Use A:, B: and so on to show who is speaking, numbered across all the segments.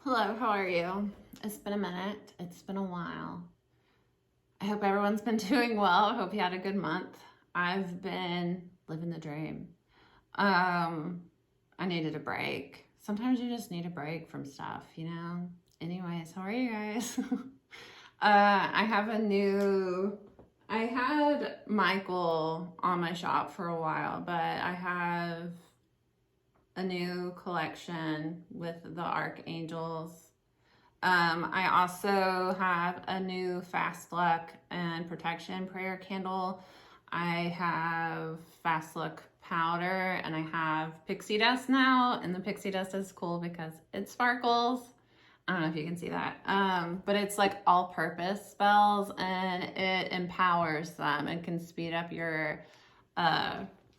A: Hello, how are you? It's been a minute. It's been a while. I hope everyone's been doing well. I hope you had a good month. I've been living the dream. I needed a break. Sometimes you just need a break from stuff, you know? Anyways, how are you guys? I have I had Michael on my shop for a while, but I have a new collection with the archangels. I also have a new fast luck and protection prayer candle. I have fast luck powder and I have pixie dust now. And the pixie dust is cool because it sparkles. I don't know if you can see that. But it's like all purpose spells and it empowers them and can speed up your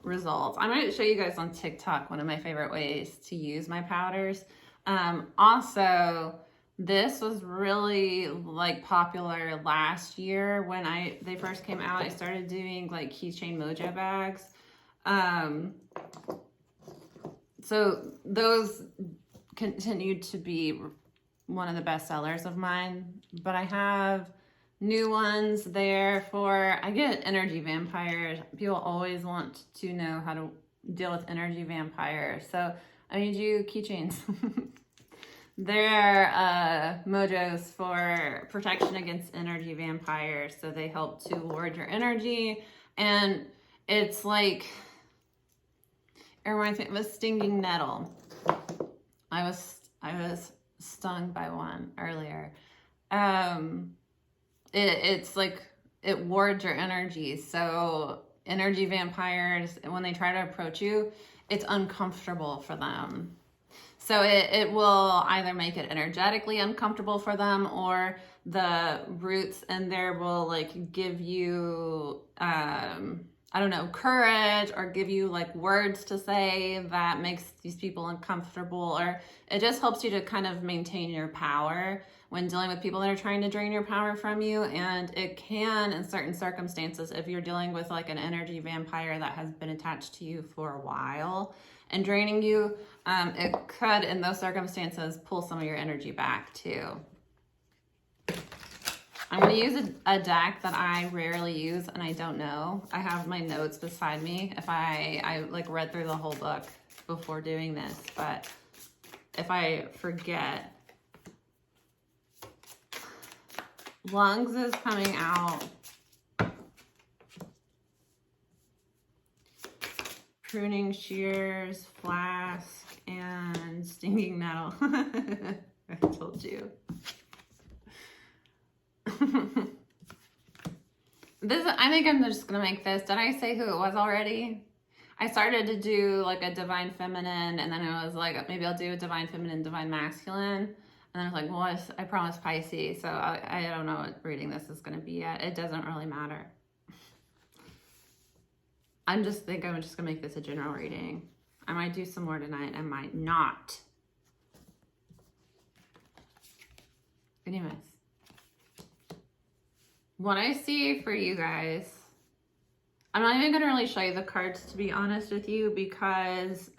A: results. I'm going to show you guys on TikTok one of my favorite ways to use my powders. Also, this was really like popular last year when they first came out. I started doing like keychain mojo bags. So those continued to be one of the best sellers of mine, but I have new ones there I get energy vampires. People always want to know how to deal with energy vampires. So I made you keychains. They're mojos for protection against energy vampires. So they help to ward your energy. And it's like, it reminds me of a stinging nettle. I was stung by one earlier. It's like it wards your energy. So energy vampires, when they try to approach you, it's uncomfortable for them. So it will either make it energetically uncomfortable for them, or the roots in there will like give you, I don't know, courage, or give you like words to say that makes these people uncomfortable, or it just helps you to kind of maintain your power when dealing with people that are trying to drain your power from you. And it can, in certain circumstances, if you're dealing with like an energy vampire that has been attached to you for a while and draining you, it could, in those circumstances, pull some of your energy back too. I'm going to use a deck that I rarely use and I don't know. I have my notes beside me if I like read through the whole book before doing this, but if I forget. Lungs is coming out. Pruning shears, flask, and stinging nettle. I told you. I think I'm just gonna make this. Did I say who it was already? I started to do like a divine feminine, and then I was like, maybe I'll do a divine feminine, divine masculine. And I was like, well, I promised Pisces, so I don't know what reading this is gonna be yet. It doesn't really matter. I'm just gonna make this a general reading. I might do some more tonight. I might not. Anyways, what I see for you guys, I'm not even gonna really show you the cards, to be honest with you, because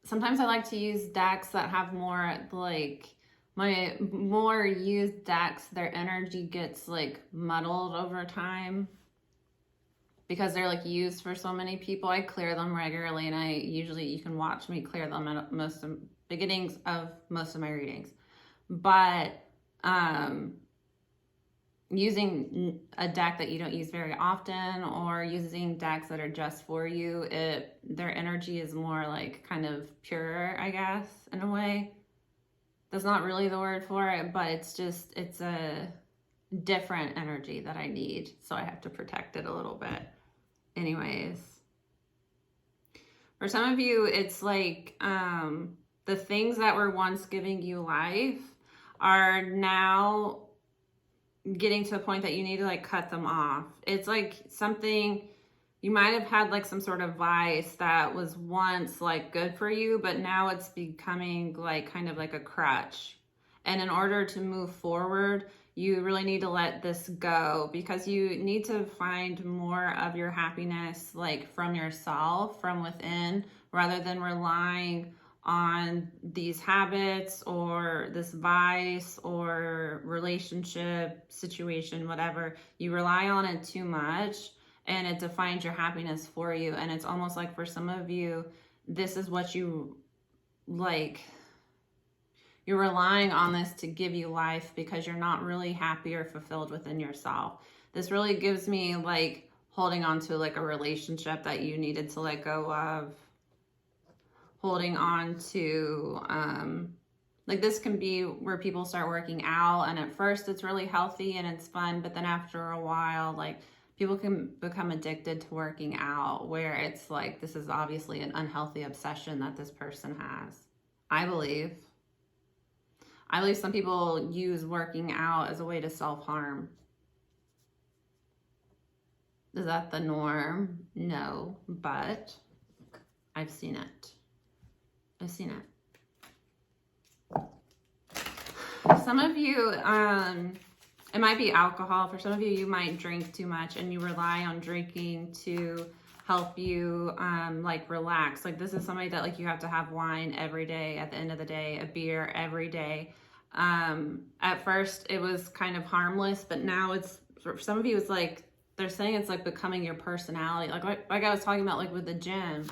A: sometimes I like to use decks that have more like, my more used decks, their energy gets like muddled over time because they're like used for so many people. I clear them regularly, and you can watch me clear them at beginnings of most of my readings. But using a deck that you don't use very often, or using decks that are just for you, their energy is more like kind of pure, I guess, in a way. That's not really the word for it, but it's a different energy that I need, so I have to protect it a little bit. Anyways, for some of you, it's like the things that were once giving you life are now getting to a point that you need to like cut them off. It's like something you might have had, like some sort of vice that was once like good for you, but now it's becoming like kind of like a crutch. And in order to move forward, you really need to let this go, because you need to find more of your happiness like from yourself, from within, rather than relying on these habits or this vice or relationship situation, whatever. You rely on it too much and it defines your happiness for you. And it's almost like for some of you, this is what you like. You're relying on this to give you life because you're not really happy or fulfilled within yourself. This really gives me like holding on to like a relationship that you needed to let go of. Holding on to, like this can be where people start working out and at first it's really healthy and it's fun, but then after a while, like people can become addicted to working out where it's like, this is obviously an unhealthy obsession that this person has. I believe some people use working out as a way to self-harm. Is that the norm? No, but I've seen it. Some of you, it might be alcohol. For some of you, you might drink too much and you rely on drinking to help you like relax. Like this is somebody that like you have to have wine every day at the end of the day, a beer every day. At first it was kind of harmless, but now it's, for some of you, it's like, they're saying it's like becoming your personality. Like I was talking about like with the gym.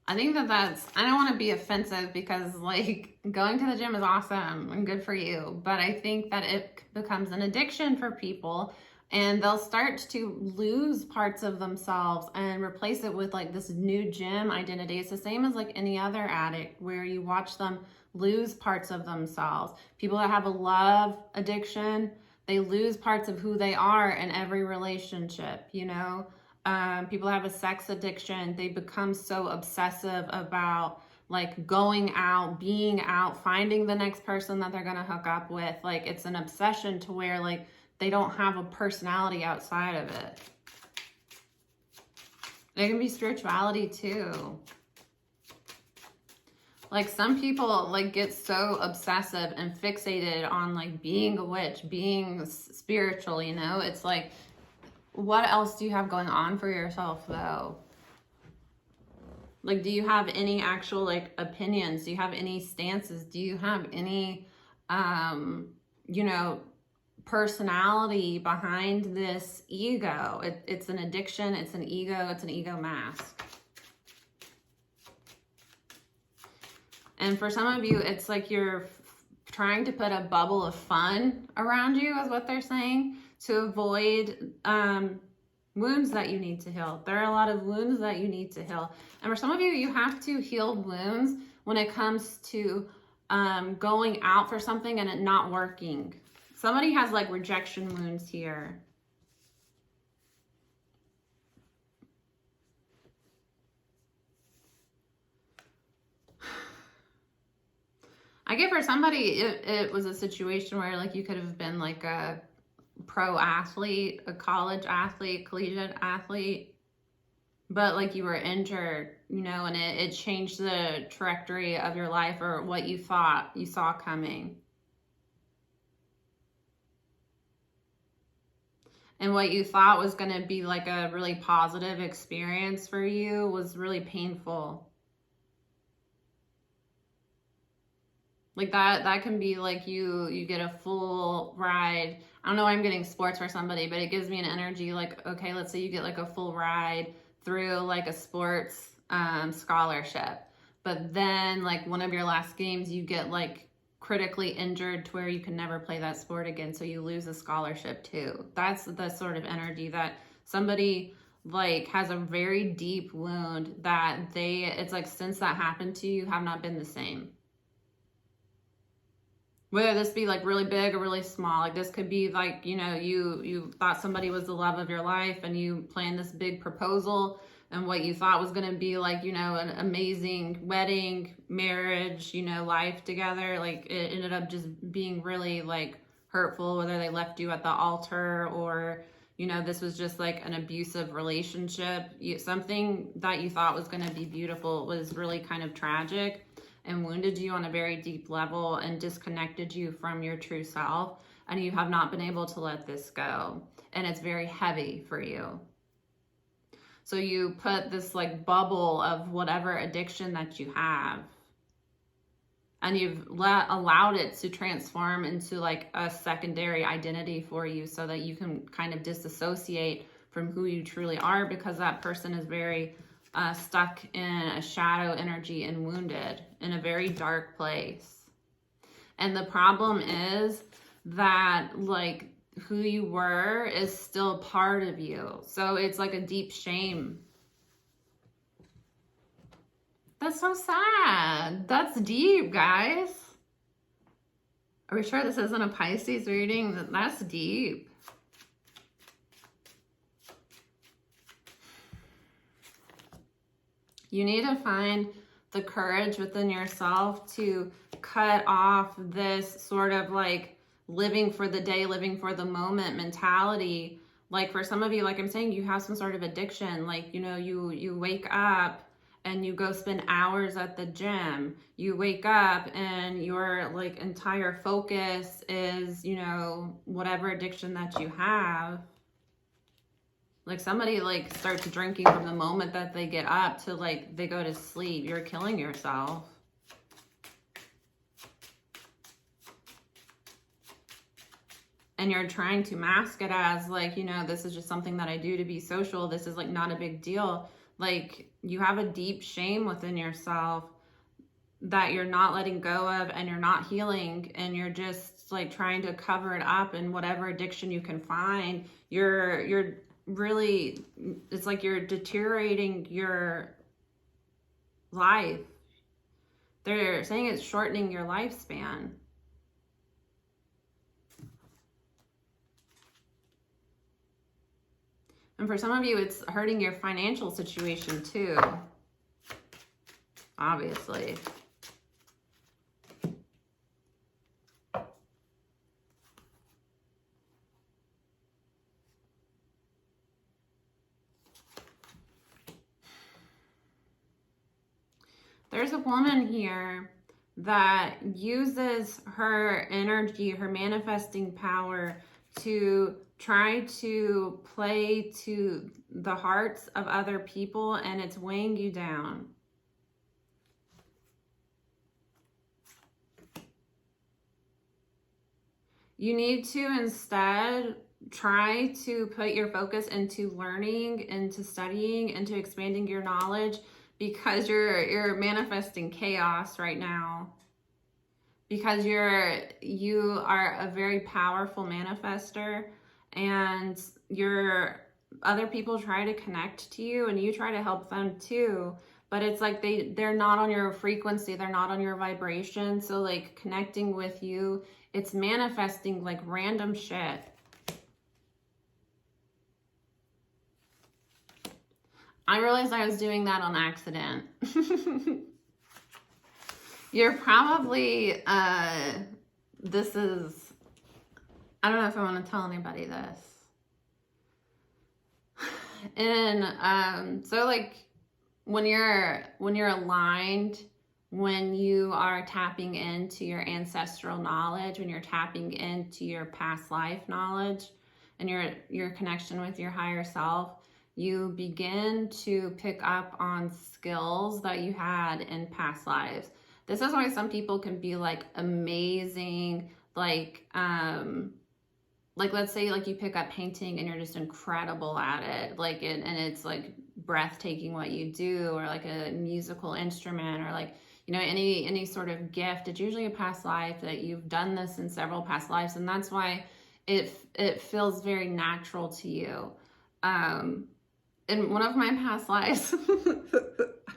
A: I think that's, I don't want to be offensive because like going to the gym is awesome and good for you, but I think that it becomes an addiction for people and they'll start to lose parts of themselves and replace it with like this new gym identity. It's the same as like any other addict where you watch them lose parts of themselves. People that have a love addiction, they lose parts of who they are in every relationship, you know? People have a sex addiction. They become so obsessive about like going out, being out, finding the next person that they're going to hook up with. Like it's an obsession to where like they don't have a personality outside of it. It can be spirituality too. Like some people like get so obsessive and fixated on like being a witch, being spiritual, you know? It's like, what else do you have going on for yourself though? Like, do you have any actual like opinions? Do you have any stances? Do you have any, you know, personality behind this ego? It's an addiction. It's an ego. It's an ego mask. And for some of you, it's like you're trying to put a bubble of fun around you is what they're saying, to avoid wounds that you need to heal. There are a lot of wounds that you need to heal. And for some of you, you have to heal wounds when it comes to going out for something and it not working. Somebody has like rejection wounds here. I get for somebody, it was a situation where like you could have been like a pro athlete, a college athlete, collegiate athlete, but like you were injured, you know, and it changed the trajectory of your life or what you thought you saw coming. And what you thought was going to be like a really positive experience for you was really painful. Like that can be like you get a full ride. I don't know why I'm getting sports for somebody, but it gives me an energy like, okay, let's say you get like a full ride through like a sports scholarship. But then like one of your last games, you get like critically injured to where you can never play that sport again. So you lose a scholarship too. That's the sort of energy that somebody like has a very deep wound that it's like since that happened to you, have not been the same. Whether this be like really big or really small, like this could be like, you know, you thought somebody was the love of your life and you planned this big proposal and what you thought was going to be like, you know, an amazing wedding, marriage, you know, life together. Like it ended up just being really like hurtful, whether they left you at the altar or, you know, this was just like an abusive relationship. Something that you thought was going to be beautiful was really kind of tragic and wounded you on a very deep level and disconnected you from your true self. And you have not been able to let this go. And it's very heavy for you. So you put this like bubble of whatever addiction that you have, and you've allowed it to transform into like a secondary identity for you, so that you can kind of disassociate from who you truly are, because that person is very stuck in a shadow energy and wounded in a very dark place. And the problem is that like who you were is still part of you. So it's like a deep shame. That's so sad. That's deep, guys. Are we sure this isn't a Pisces reading? That's deep. You need to find the courage within yourself to cut off this sort of like living for the day, living for the moment mentality. Like for some of you, like I'm saying, you have some sort of addiction. Like, you know, you wake up and you go spend hours at the gym. You wake up and your like entire focus is, you know, whatever addiction that you have. Like somebody like starts drinking from the moment that they get up to like they go to sleep. You're killing yourself. And you're trying to mask it as like, you know, this is just something that I do to be social. This is like not a big deal. Like you have a deep shame within yourself that you're not letting go of, and you're not healing, and you're just like trying to cover it up in whatever addiction you can find. You're really, it's like you're deteriorating your life. They're saying it's shortening your lifespan. And for some of you, it's hurting your financial situation too, obviously. There's a woman here that uses her energy, her manifesting power, to try to play to the hearts of other people, and it's weighing you down. You need to instead try to put your focus into learning, into studying, into expanding your knowledge, because you're manifesting chaos right now. Because you are a very powerful manifester, and other people try to connect to you and you try to help them too, but it's like they're not on your frequency, they're not on your vibration. So like connecting with you, it's manifesting like random shit. I realized I was doing that on accident. You're probably, I don't know if I want to tell anybody this. And so like when you're aligned, when you are tapping into your ancestral knowledge, when you're tapping into your past life knowledge and your connection with your higher self, you begin to pick up on skills that you had in past lives. This is why some people can be like amazing, like let's say like you pick up painting and you're just incredible at it, like and it's like breathtaking what you do, or like a musical instrument, or like, you know, any sort of gift. It's usually a past life that you've done this in several past lives, and that's why it feels very natural to you. In one of my past lives,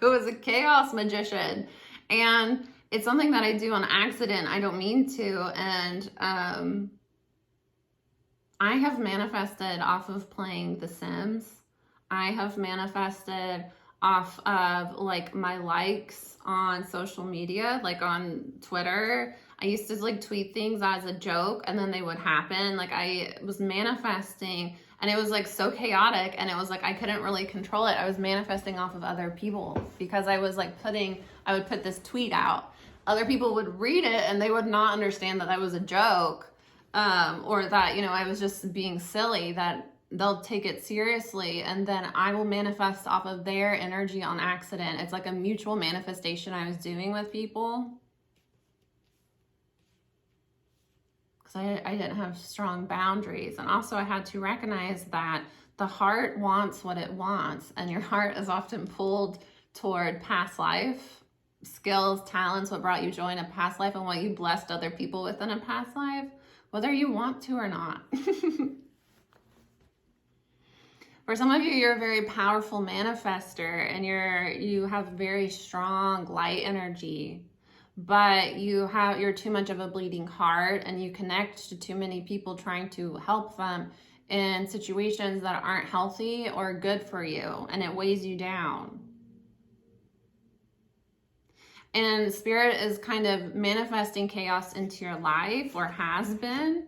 A: I was a chaos magician, and it's something that I do on accident. I don't mean to. And I have manifested off of playing The Sims. I have manifested off of like my likes on social media, like on Twitter. I used to like tweet things as a joke and then they would happen. Like I was manifesting, and it was like so chaotic, and it was like I couldn't really control it. I was manifesting off of other people, because I was like I would put this tweet out. Other people would read it and they would not understand that that was a joke, or that, you know, I was just being silly, that they'll take it seriously, and then I will manifest off of their energy on accident. It's like a mutual manifestation I was doing with people. Because I didn't have strong boundaries. And also I had to recognize that the heart wants what it wants, and your heart is often pulled toward past life, skills, talents, what brought you joy in a past life, and what you blessed other people with in a past life, whether you want to or not. For some of you, you're a very powerful manifester, and you have very strong light energy, but you're too much of a bleeding heart, and you connect to too many people trying to help them in situations that aren't healthy or good for you, and it weighs you down. And Spirit is kind of manifesting chaos into your life, or has been,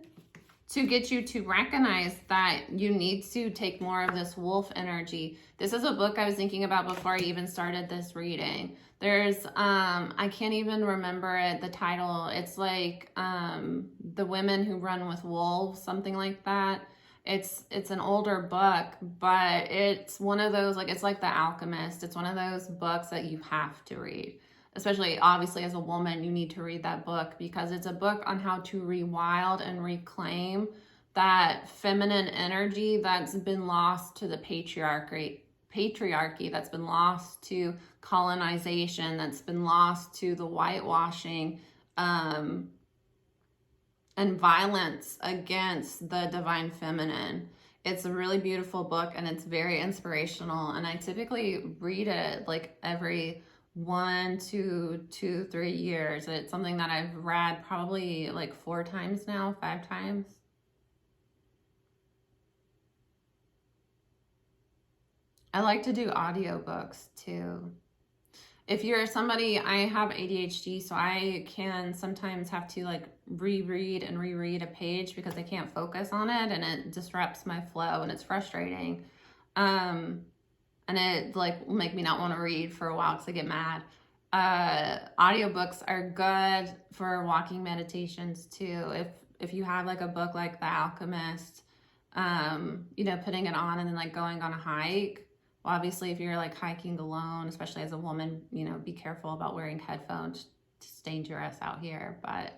A: to get you to recognize that you need to take more of this wolf energy. This is a book I was thinking about before I even started this reading. There's, I can't even remember it, the title. It's like The Women Who Run with Wolves, something like that. It's an older book, but it's one of those, like, it's like The Alchemist. It's one of those books that you have to read. Especially, obviously, as a woman, you need to read that book, because it's a book on how to rewild and reclaim that feminine energy that's been lost to the patriarchy, that's been lost to colonization, that's been lost to the whitewashing and violence against the divine feminine. It's a really beautiful book, and it's very inspirational, and I typically read it like every 1 to 2, 3 years. It's something that I've read probably like 4 times now, 5 times. I like to do audiobooks too. If you're somebody, I have ADHD, so I can sometimes have to like reread and reread a page because I can't focus on it, and it disrupts my flow, and it's frustrating. And it like will make me not want to read for a while because I get mad. Audiobooks are good for walking meditations too. If you have like a book like The Alchemist, putting it on and then like going on a hike. Well, obviously, if you're like hiking alone, especially as a woman, be careful about wearing headphones. It's dangerous out here, but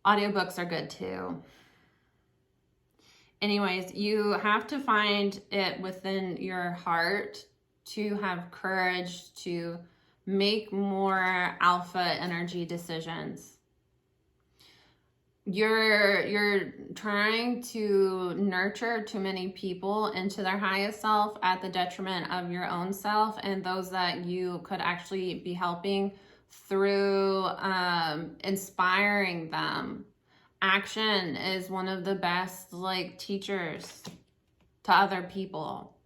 A: audiobooks are good too. Anyways, you have to find it within your heart to have courage to make more alpha energy decisions. You're trying to nurture too many people into their highest self at the detriment of your own self and those that you could actually be helping through inspiring them. Action is one of the best like teachers to other people.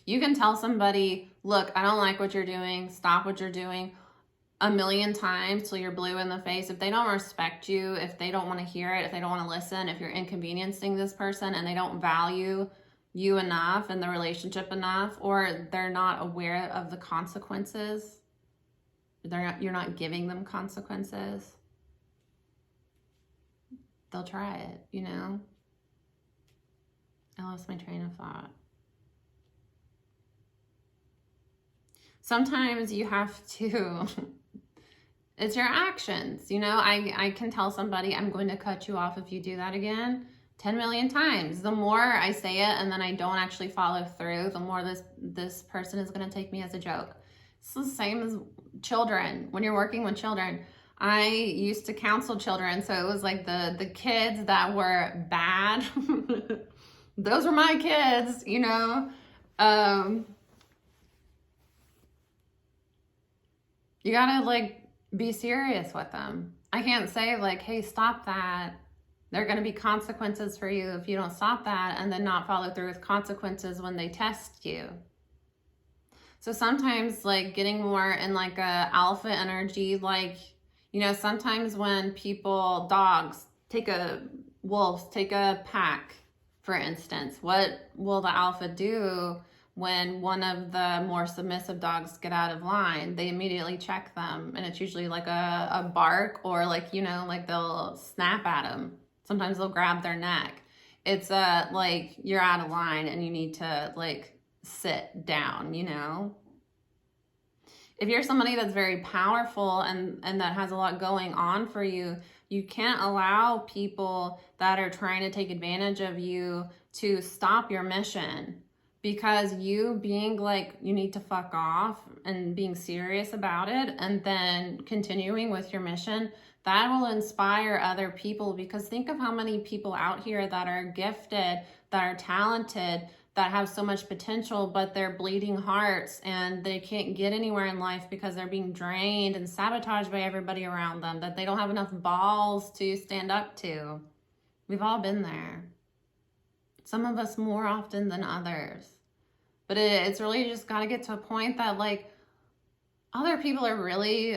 A: You can tell somebody, look, I don't like what you're doing, stop what you're doing, 1,000,000 times till you're blue in the face. If they don't respect you, if they don't want to hear it, if they don't want to listen, if you're inconveniencing this person and they don't value you enough and the relationship enough, or they're not aware of the consequences, you're not giving them consequences, they'll try it, I lost my train of thought. Sometimes you have to, it's your actions, I can tell somebody I'm going to cut you off if you do that again 10 million times. The more I say it and then I don't actually follow through, the more this person is going to take me as a joke. It's the same as children. When you're working with children, I used to counsel children, so it was like the kids that were bad. Those were my kids, You gotta like be serious with them. I can't say like, hey, stop that. There are gonna be consequences for you if you don't stop that, and then not follow through with consequences when they test you. So sometimes like getting more in like a alpha energy, like, sometimes when wolves take a pack, for instance, what will the alpha do when one of the more submissive dogs get out of line? They immediately check them, and it's usually like a bark, or like, like they'll snap at them. Sometimes they'll grab their neck. It's like you're out of line and you need to like sit down, you know? If you're somebody that's very powerful and that has a lot going on for you, you can't allow people that are trying to take advantage of you to stop your mission, because you being like, you need to fuck off and being serious about it and then continuing with your mission, that will inspire other people. Because think of how many people out here that are gifted, that are talented, that have so much potential, but they're bleeding hearts and they can't get anywhere in life because they're being drained and sabotaged by everybody around them, that they don't have enough balls to stand up to. We've all been there. Some of us more often than others. But it's really just got to get to a point that like other people are really,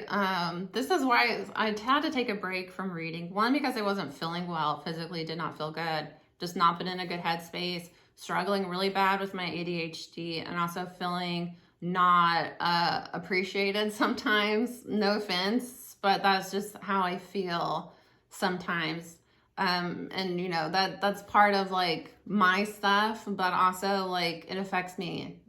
A: this is why I had to take a break from reading. One, because I wasn't feeling well, physically did not feel good, just not been in a good headspace, struggling really bad with my ADHD, and also feeling not appreciated sometimes. No offense, but that's just how I feel sometimes. And you know, that's part of like my stuff, but also like it affects me,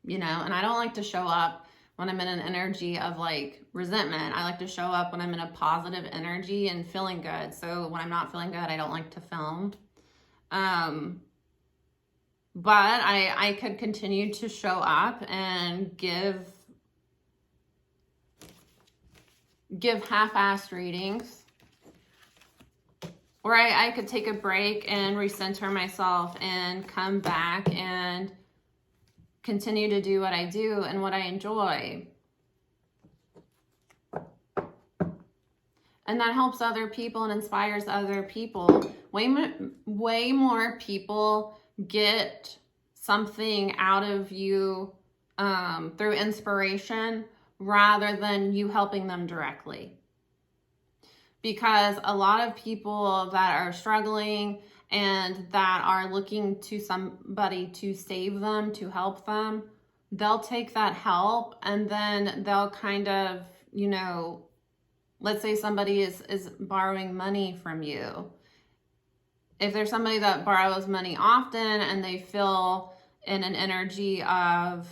A: you know, and I don't like to show up when I'm in an energy of like resentment. I like to show up when I'm in a positive energy and feeling good. So when I'm not feeling good, I don't like to film. But I could continue to show up and give half-assed readings. Or I could take a break and recenter myself and come back and continue to do what I do and what I enjoy. And that helps other people and inspires other people. Way more people get something out of you through inspiration rather than you helping them directly. Because a lot of people that are struggling and that are looking to somebody to save them, to help them, they'll take that help and then they'll kind of, you know, let's say somebody is borrowing money from you. If there's somebody that borrows money often and they feel in an energy of,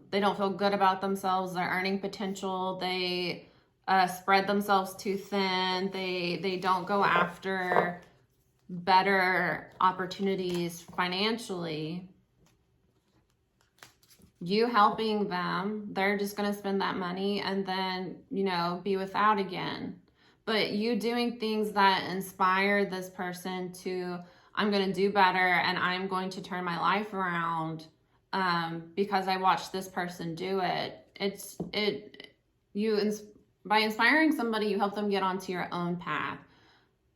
A: they don't feel good about themselves, their earning potential, they spread themselves too thin, they don't go after better opportunities financially, you helping them, they're just going to spend that money and then, you know, be without again. But you doing things that inspire this person to, I'm going to do better and I'm going to turn my life around because I watched this person do it. By inspiring somebody, you help them get onto your own path.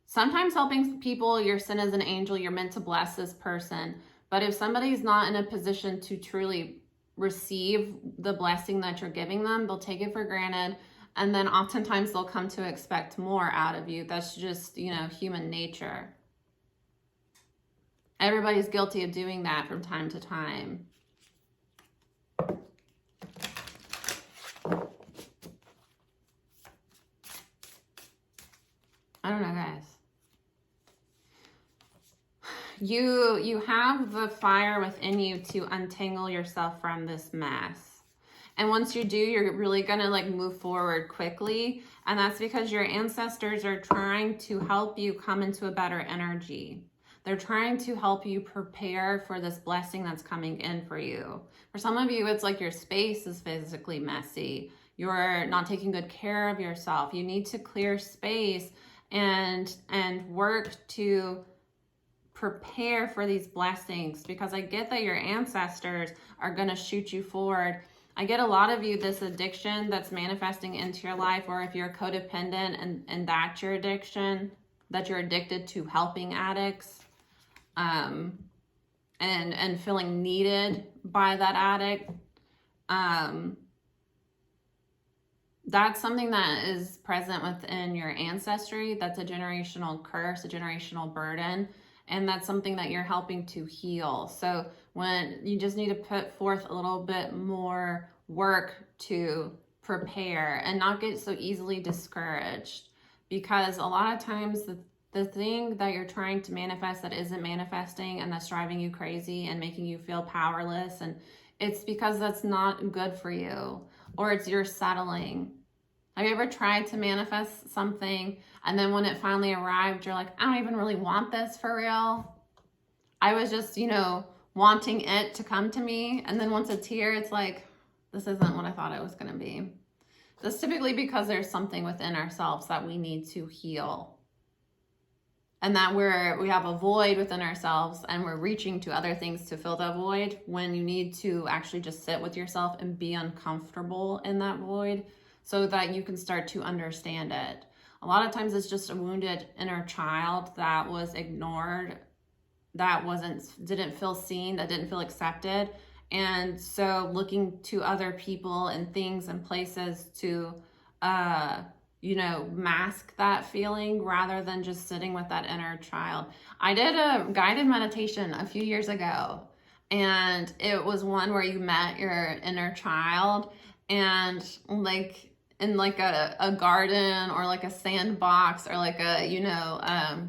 A: Sometimes helping people, you're sent as an angel, you're meant to bless this person. But if somebody's not in a position to truly receive the blessing that you're giving them, they'll take it for granted. And then oftentimes they'll come to expect more out of you. That's just, you know, human nature. Everybody's guilty of doing that from time to time. I don't know, guys. You have the fire within you to untangle yourself from this mess. And once you do, you're really gonna like move forward quickly. And that's because your ancestors are trying to help you come into a better energy. They're trying to help you prepare for this blessing that's coming in for you. For some of you, it's like your space is physically messy. You're not taking good care of yourself. You need to clear space and work to prepare for these blessings, because I get that your ancestors are going to shoot you forward. I get a lot of you, this addiction that's manifesting into your life, or if you're codependent and that's your addiction, that you're addicted to helping addicts and feeling needed by that addict. That's something that is present within your ancestry. That's a generational curse, a generational burden. And that's something that you're helping to heal. So when you just need to put forth a little bit more work to prepare and not get so easily discouraged, because a lot of times the thing that you're trying to manifest that isn't manifesting and that's driving you crazy and making you feel powerless, and it's because that's not good for you, or it's you're settling. Have you ever tried to manifest something and then when it finally arrived, you're like, I don't even really want this for real. I was just, wanting it to come to me. And then once it's here, it's like, this isn't what I thought it was going to be. That's typically because there's something within ourselves that we need to heal. And that we have a void within ourselves and we're reaching to other things to fill that void, when you need to actually just sit with yourself and be uncomfortable in that void so that you can start to understand it. A lot of times it's just a wounded inner child that was ignored, that didn't feel seen, that didn't feel accepted. And so looking to other people and things and places to mask that feeling rather than just sitting with that inner child. I did a guided meditation a few years ago, and it was one where you met your inner child, and like in like a garden or like a sandbox or like a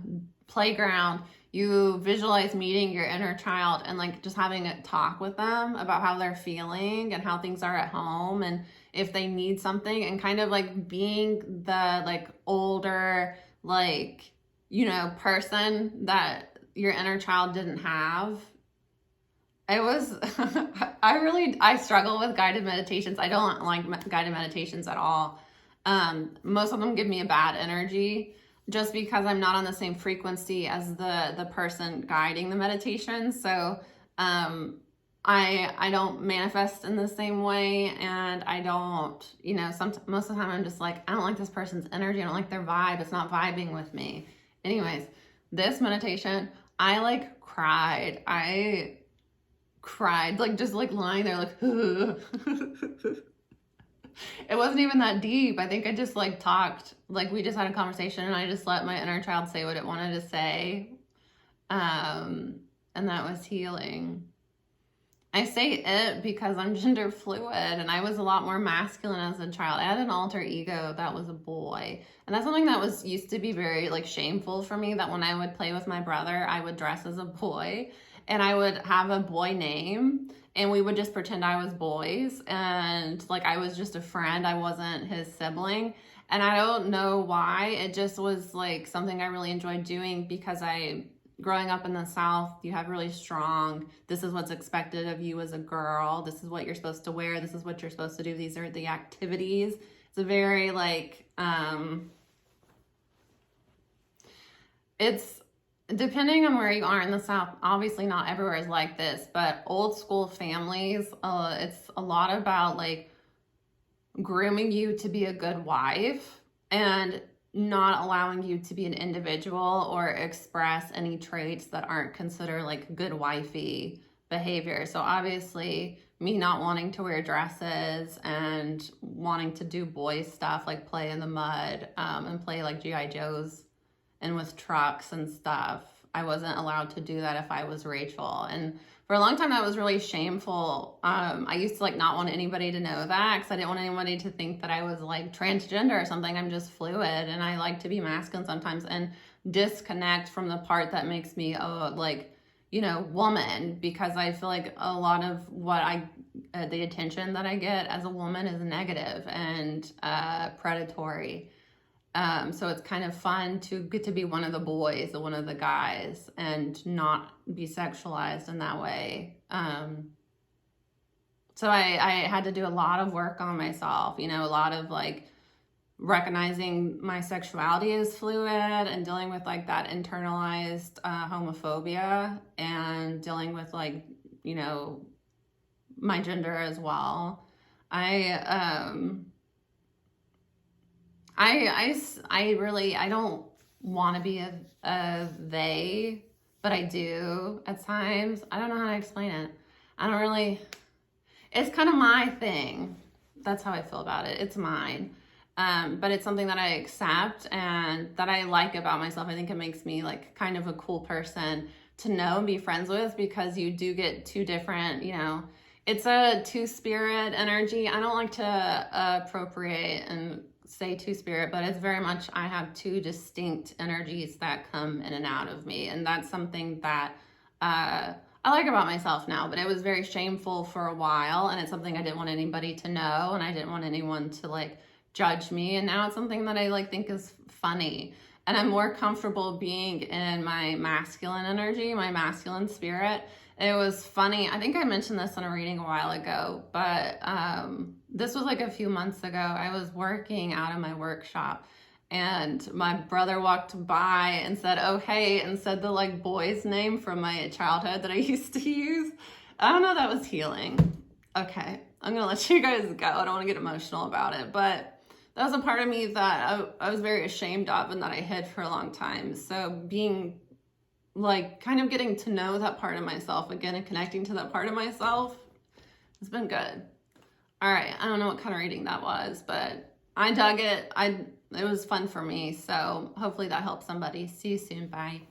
A: playground, you visualize meeting your inner child and like just having a talk with them about how they're feeling and how things are at home and if they need something, and kind of like being the like older, like, person that your inner child didn't have. It was, I struggle with guided meditations. I don't like guided meditations at all. Most of them give me a bad energy just because I'm not on the same frequency as the person guiding the meditation. So, I don't manifest in the same way, and I don't, most of the time I'm just like, I don't like this person's energy. I don't like their vibe. It's not vibing with me. Anyways, this meditation, I like cried. I cried, like just like lying there like, it wasn't even that deep. I think I just like talked, like we just had a conversation and I just let my inner child say what it wanted to say. And that was healing. I say it because I'm gender fluid and I was a lot more masculine as a child. I had an alter ego that was a boy. And that's something that used to be very like shameful for me, that when I would play with my brother, I would dress as a boy and I would have a boy name and we would just pretend I was boys and like I was just a friend. I wasn't his sibling. And I don't know why. It just was like something I really enjoyed doing because growing up in the South, you have really strong, this is what's expected of you as a girl. This is what you're supposed to wear. This is what you're supposed to do. These are the activities. It's a very like, it's depending on where you are in the South, obviously not everywhere is like this, but old school families, it's a lot about like grooming you to be a good wife and not allowing you to be an individual or express any traits that aren't considered like good wifey behavior. So obviously me not wanting to wear dresses and wanting to do boy stuff like play in the mud and play like G.I. Joes and with trucks and stuff. I wasn't allowed to do that if I was Rachel. And for a long time, that was really shameful. I used to like not want anybody to know that because I didn't want anybody to think that I was like transgender or something. I'm just fluid and I like to be masculine sometimes and disconnect from the part that makes me woman, because I feel like a lot of what the attention that I get as a woman is negative and predatory. So it's kind of fun to get to be one of the boys or one of the guys and not be sexualized in that way. So I had to do a lot of work on myself, a lot of like recognizing my sexuality as fluid and dealing with like that internalized homophobia and dealing with like, my gender as well. I don't want to be a they, but I do at times. I don't know how to explain it. It's kind of my thing. That's how I feel about it. It's mine. But it's something that I accept and that I like about myself. I think it makes me like kind of a cool person to know and be friends with, because you do get two different, it's a two-spirit energy. I don't like to appropriate and say two spirit, but it's very much, I have two distinct energies that come in and out of me. And that's something that I like about myself now, but it was very shameful for a while. And it's something I didn't want anybody to know. And I didn't want anyone to like judge me. And now it's something that I like think is funny. And I'm more comfortable being in my masculine energy, my masculine spirit. It was funny. I think I mentioned this in a reading a while ago, but this was like a few months ago. I was working out of my workshop and my brother walked by and said, "Oh, hey," and said the like boy's name from my childhood that I used to use. I don't know, that was healing. Okay, I'm gonna let you guys go. I don't want to get emotional about it, but that was a part of me that I was very ashamed of and that I hid for a long time. So being like kind of getting to know that part of myself again and connecting to that part of myself has been good. All right, I don't know what kind of reading that was, but I dug it. It was fun for me. So hopefully that helps somebody. See you soon. Bye.